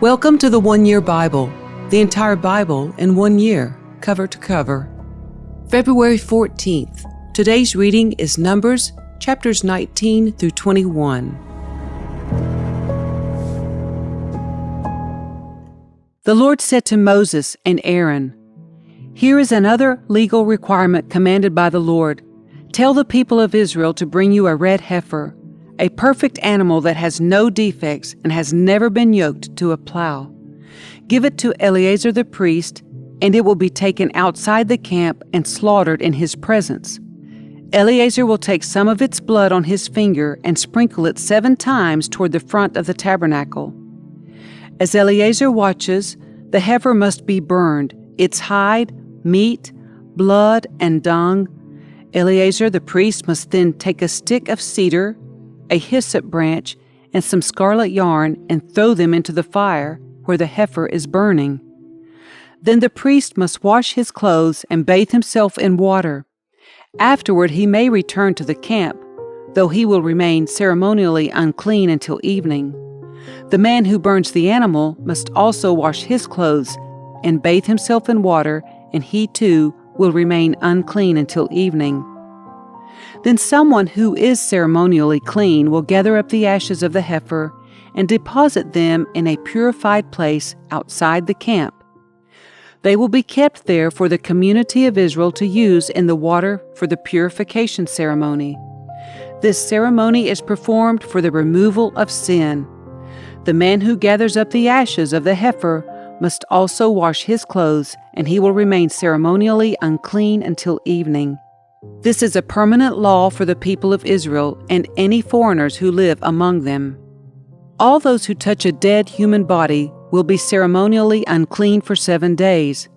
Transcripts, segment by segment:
Welcome to the 1 Year Bible, the entire Bible in 1 year, cover to cover. February 14th. Today's reading is Numbers, chapters 19 through 21. The Lord said to Moses and Aaron, "Here is another legal requirement commanded by the Lord. Tell the people of Israel to bring you a red heifer, a perfect animal that has no defects and has never been yoked to a plow. Give it to Eleazar the priest, and it will be taken outside the camp and slaughtered in his presence. Eleazar will take some of its blood on his finger and sprinkle it 7 times toward the front of the tabernacle. As Eleazar watches, the heifer must be burned, its hide, meat, blood, and dung. Eleazar the priest must then take a stick of cedar, a hyssop branch, and some scarlet yarn and throw them into the fire where the heifer is burning. Then the priest must wash his clothes and bathe himself in water. Afterward he may return to the camp, though he will remain ceremonially unclean until evening. The man who burns the animal must also wash his clothes and bathe himself in water, and he too will remain unclean until evening. Then someone who is ceremonially clean will gather up the ashes of the heifer and deposit them in a purified place outside the camp. They will be kept there for the community of Israel to use in the water for the purification ceremony. This ceremony is performed for the removal of sin. The man who gathers up the ashes of the heifer must also wash his clothes, and he will remain ceremonially unclean until evening. This is a permanent law for the people of Israel and any foreigners who live among them. All those who touch a dead human body will be ceremonially unclean for 7 days.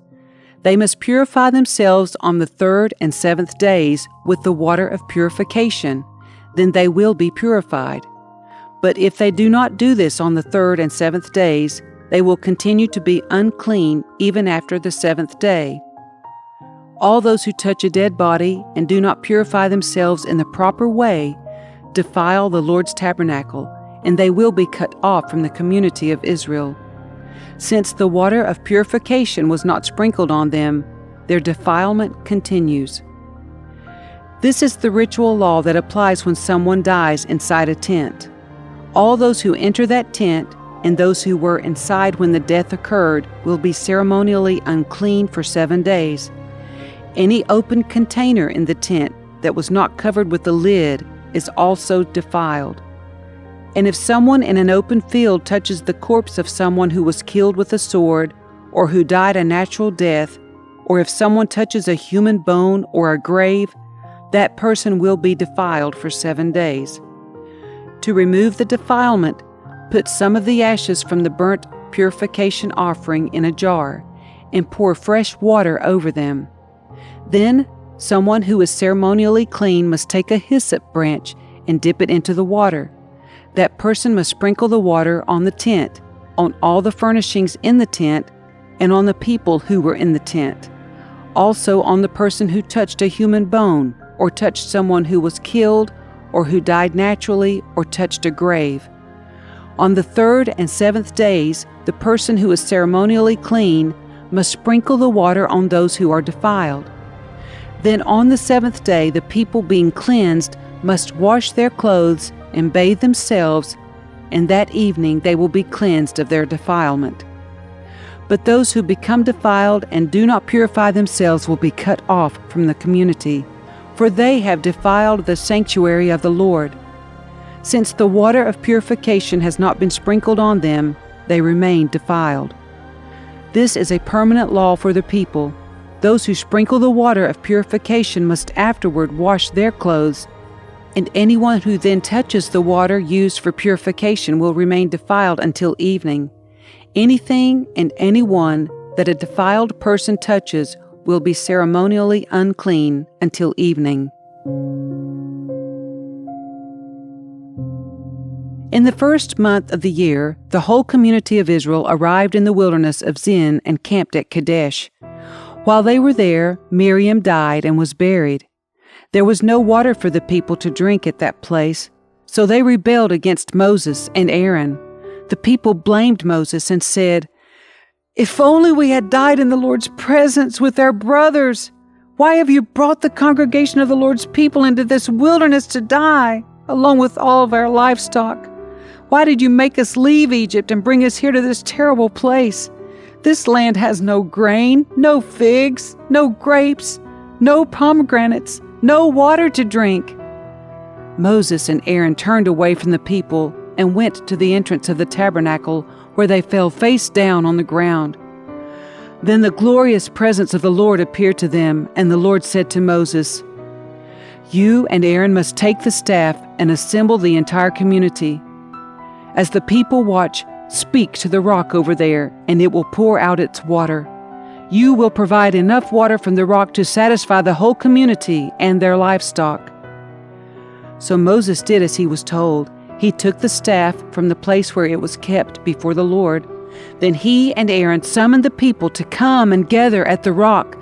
They must purify themselves on the 3rd and 7th days with the water of purification. Then they will be purified. But if they do not do this on the 3rd and 7th days, they will continue to be unclean even after the 7th day. All those who touch a dead body and do not purify themselves in the proper way defile the Lord's tabernacle, and they will be cut off from the community of Israel. Since the water of purification was not sprinkled on them, their defilement continues. This is the ritual law that applies when someone dies inside a tent. All those who enter that tent and those who were inside when the death occurred will be ceremonially unclean for 7 days. Any open container in the tent that was not covered with a lid is also defiled. And if someone in an open field touches the corpse of someone who was killed with a sword, or who died a natural death, or if someone touches a human bone or a grave, that person will be defiled for 7 days. To remove the defilement, put some of the ashes from the burnt purification offering in a jar and pour fresh water over them. Then, someone who is ceremonially clean must take a hyssop branch and dip it into the water. That person must sprinkle the water on the tent, on all the furnishings in the tent, and on the people who were in the tent. Also on the person who touched a human bone, or touched someone who was killed, or who died naturally, or touched a grave. On the 3rd and 7th days, the person who is ceremonially clean must sprinkle the water on those who are defiled. Then on the 7th day, the people being cleansed must wash their clothes and bathe themselves, and that evening they will be cleansed of their defilement. But those who become defiled and do not purify themselves will be cut off from the community, for they have defiled the sanctuary of the Lord. Since the water of purification has not been sprinkled on them, they remain defiled. This is a permanent law for the people. Those who sprinkle the water of purification must afterward wash their clothes, and anyone who then touches the water used for purification will remain defiled until evening. Anything and anyone that a defiled person touches will be ceremonially unclean until evening. In the 1st month of the year, the whole community of Israel arrived in the wilderness of Zin and camped at Kadesh. While they were there, Miriam died and was buried. There was no water for the people to drink at that place, so they rebelled against Moses and Aaron. The people blamed Moses and said, "If only we had died in the Lord's presence with our brothers! Why have you brought the congregation of the Lord's people into this wilderness to die, along with all of our livestock? Why did you make us leave Egypt and bring us here to this terrible place? This land has no grain, no figs, no grapes, no pomegranates, no water to drink." Moses and Aaron turned away from the people and went to the entrance of the tabernacle, where they fell face down on the ground. Then the glorious presence of the Lord appeared to them, and the Lord said to Moses, "You and Aaron must take the staff and assemble the entire community. As the people watch, speak to the rock over there, and it will pour out its water. You will provide enough water from the rock to satisfy the whole community and their livestock." So Moses did as he was told. He took the staff from the place where it was kept before the Lord. Then he and Aaron summoned the people to come and gather at the rock.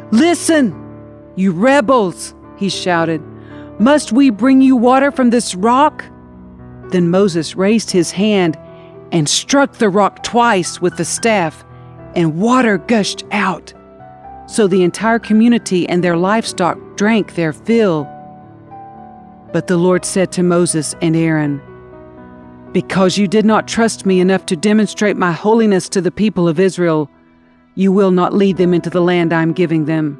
"Listen, you rebels," he shouted. "Must we bring you water from this rock?" Then Moses raised his hand and struck the rock twice with the staff, and water gushed out. So the entire community and their livestock drank their fill. But the Lord said to Moses and Aaron, "Because you did not trust me enough to demonstrate my holiness to the people of Israel, you will not lead them into the land I am giving them."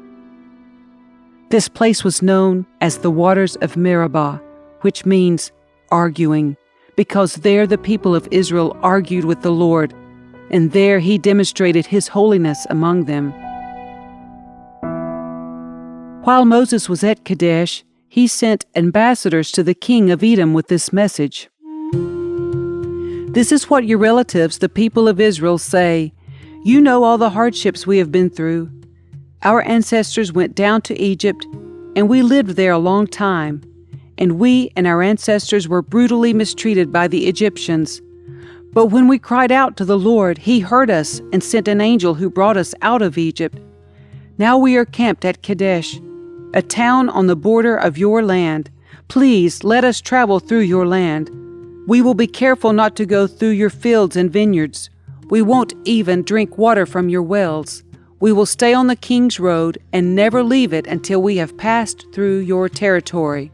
This place was known as the waters of Meribah, which means arguing, because there the people of Israel argued with the Lord, and there he demonstrated his holiness among them. While Moses was at Kadesh, he sent ambassadors to the king of Edom with this message. "This is what your relatives, the people of Israel, say. You know all the hardships we have been through. Our ancestors went down to Egypt, and we lived there a long time. And we and our ancestors were brutally mistreated by the Egyptians. But when we cried out to the Lord, he heard us and sent an angel who brought us out of Egypt. Now we are camped at Kadesh, a town on the border of your land. Please let us travel through your land. We will be careful not to go through your fields and vineyards. We won't even drink water from your wells. We will stay on the king's road and never leave it until we have passed through your territory."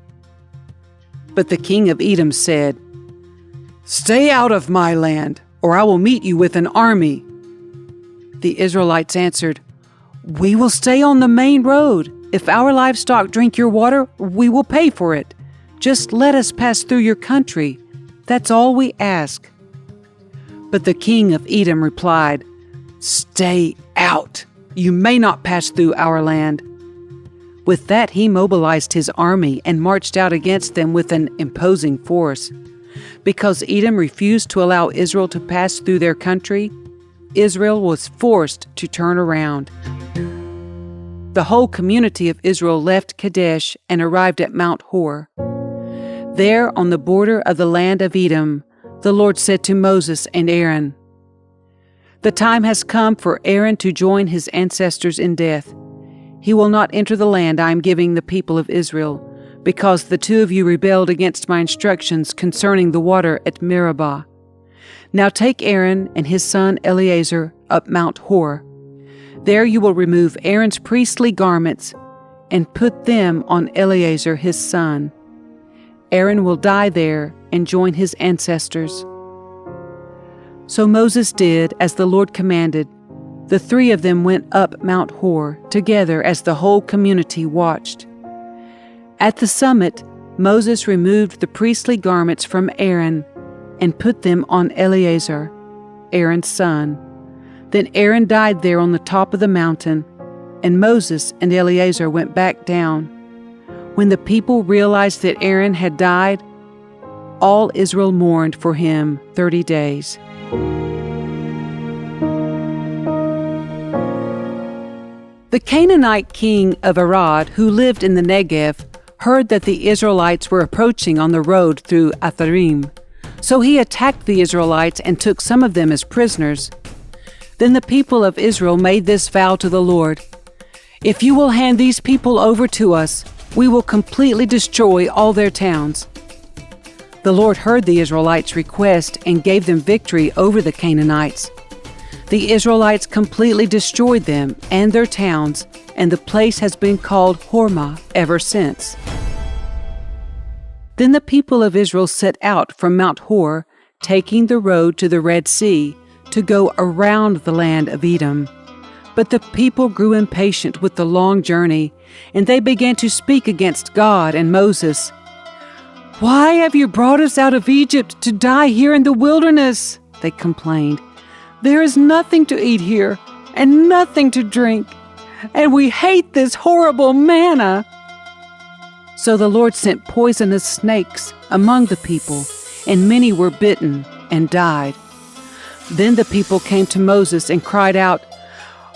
But the king of Edom said, "Stay out of my land, or I will meet you with an army." The Israelites answered, "We will stay on the main road. If our livestock drink your water, we will pay for it. Just let us pass through your country. That's all we ask." But the king of Edom replied, "Stay out. You may not pass through our land." With that, he mobilized his army and marched out against them with an imposing force. Because Edom refused to allow Israel to pass through their country, Israel was forced to turn around. The whole community of Israel left Kadesh and arrived at Mount Hor. There, on the border of the land of Edom, the Lord said to Moses and Aaron, "The time has come for Aaron to join his ancestors in death. He will not enter the land I am giving the people of Israel, because the two of you rebelled against my instructions concerning the water at Meribah. Now take Aaron and his son Eleazar up Mount Hor. There you will remove Aaron's priestly garments and put them on Eleazar his son. Aaron will die there and join his ancestors." So Moses did as the Lord commanded. The three of them went up Mount Hor together as the whole community watched. At the summit, Moses removed the priestly garments from Aaron and put them on Eleazar, Aaron's son. Then Aaron died there on the top of the mountain, and Moses and Eleazar went back down. When the people realized that Aaron had died, all Israel mourned for him 30 days. The Canaanite king of Arad, who lived in the Negev, heard that the Israelites were approaching on the road through Atharim. So he attacked the Israelites and took some of them as prisoners. Then the people of Israel made this vow to the Lord: "If you will hand these people over to us, we will completely destroy all their towns." The Lord heard the Israelites' request and gave them victory over the Canaanites. The Israelites completely destroyed them and their towns, and the place has been called Hormah ever since. Then the people of Israel set out from Mount Hor, taking the road to the Red Sea, to go around the land of Edom. But the people grew impatient with the long journey, and they began to speak against God and Moses. "Why have you brought us out of Egypt to die here in the wilderness?" they complained. "There is nothing to eat here, and nothing to drink, and we hate this horrible manna." So the Lord sent poisonous snakes among the people, and many were bitten and died. Then the people came to Moses and cried out,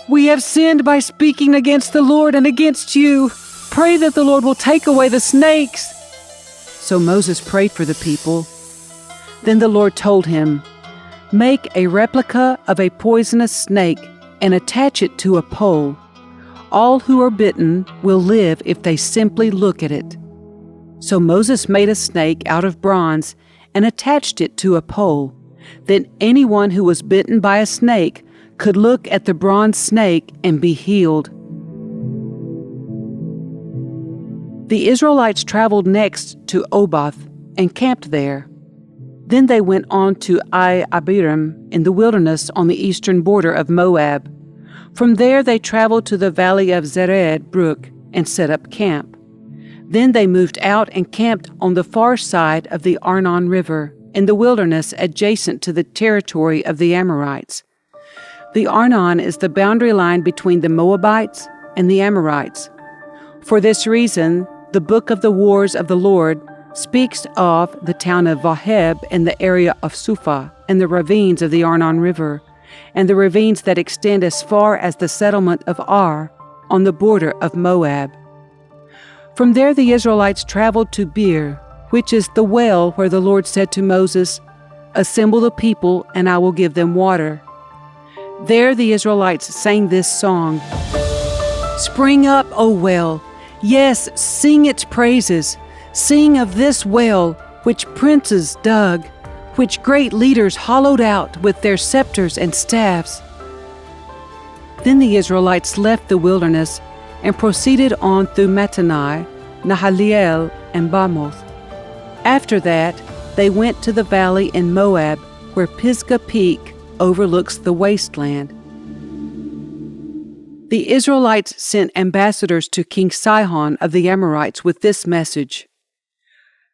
"We have sinned by speaking against the Lord and against you. Pray that the Lord will take away the snakes." So Moses prayed for the people. Then the Lord told him, "Make a replica of a poisonous snake and attach it to a pole. All who are bitten will live if they simply look at it." So Moses made a snake out of bronze and attached it to a pole. Then anyone who was bitten by a snake could look at the bronze snake and be healed. The Israelites traveled next to Oboth and camped there. Then they went on to Abiram in the wilderness on the eastern border of Moab. From there they traveled to the valley of Zered Brook and set up camp. Then they moved out and camped on the far side of the Arnon River in the wilderness adjacent to the territory of the Amorites. The Arnon is the boundary line between the Moabites and the Amorites. For this reason, the Book of the Wars of the Lord speaks of the town of Vaheb in the area of Suphah and the ravines of the Arnon River, and the ravines that extend as far as the settlement of Ar on the border of Moab. From there the Israelites traveled to Beer, which is the well where the Lord said to Moses, "Assemble the people, and I will give them water." There the Israelites sang this song, "Spring up, O well, yes, sing its praises. Sing of this well, which princes dug, which great leaders hollowed out with their scepters and staffs." Then the Israelites left the wilderness and proceeded on through Mattanai, Nahaliel, and Bamoth. After that, they went to the valley in Moab, where Pisgah Peak overlooks the wasteland. The Israelites sent ambassadors to King Sihon of the Amorites with this message: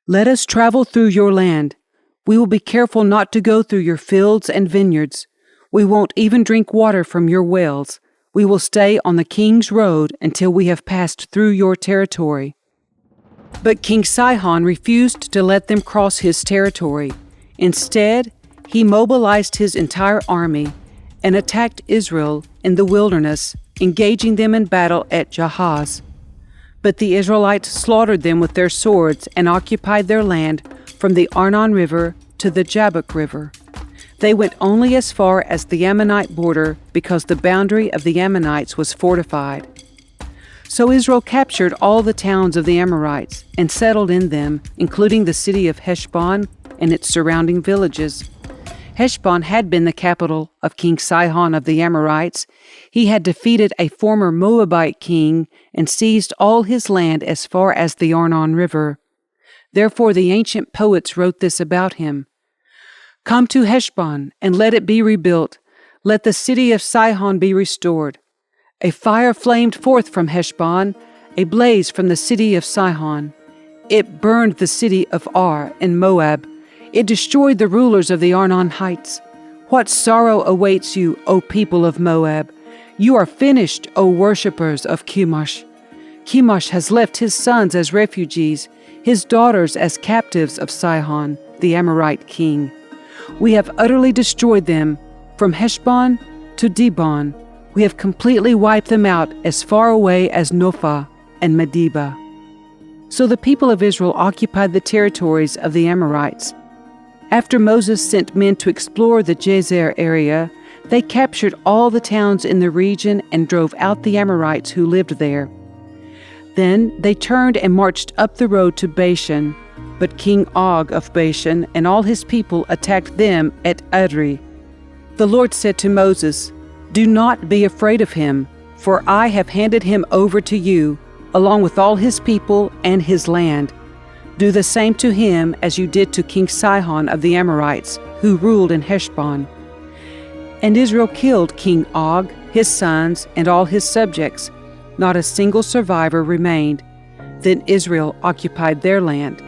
"Let us travel through your land. We will be careful not to go through your fields and vineyards. We won't even drink water from your wells. We will stay on the king's road until we have passed through your territory." But King Sihon refused to let them cross his territory. Instead, he mobilized his entire army and attacked Israel in the wilderness, engaging them in battle at Jahaz. But the Israelites slaughtered them with their swords and occupied their land from the Arnon River to the Jabbok River. They went only as far as the Ammonite border because the boundary of the Ammonites was fortified. So Israel captured all the towns of the Amorites and settled in them, including the city of Heshbon and its surrounding villages. Heshbon had been the capital of King Sihon of the Amorites. He had defeated a former Moabite king and seized all his land as far as the Arnon River. Therefore the ancient poets wrote this about him: "Come to Heshbon, and let it be rebuilt. Let the city of Sihon be restored. A fire flamed forth from Heshbon, a blaze from the city of Sihon. It burned the city of Ar in Moab. It destroyed the rulers of the Arnon heights. What sorrow awaits you, O people of Moab! You are finished, O worshippers of Chemosh. Chemosh has left his sons as refugees, his daughters as captives of Sihon, the Amorite king. We have utterly destroyed them, from Heshbon to Dibon. We have completely wiped them out as far away as Nophah and Medeba." So the people of Israel occupied the territories of the Amorites. After Moses sent men to explore the Jazer area, they captured all the towns in the region and drove out the Amorites who lived there. Then they turned and marched up the road to Bashan. But King Og of Bashan and all his people attacked them at Edrei. The Lord said to Moses, "Do not be afraid of him, for I have handed him over to you, along with all his people and his land. Do the same to him as you did to King Sihon of the Amorites, who ruled in Heshbon." And Israel killed King Og, his sons, and all his subjects. Not a single survivor remained. Then Israel occupied their land.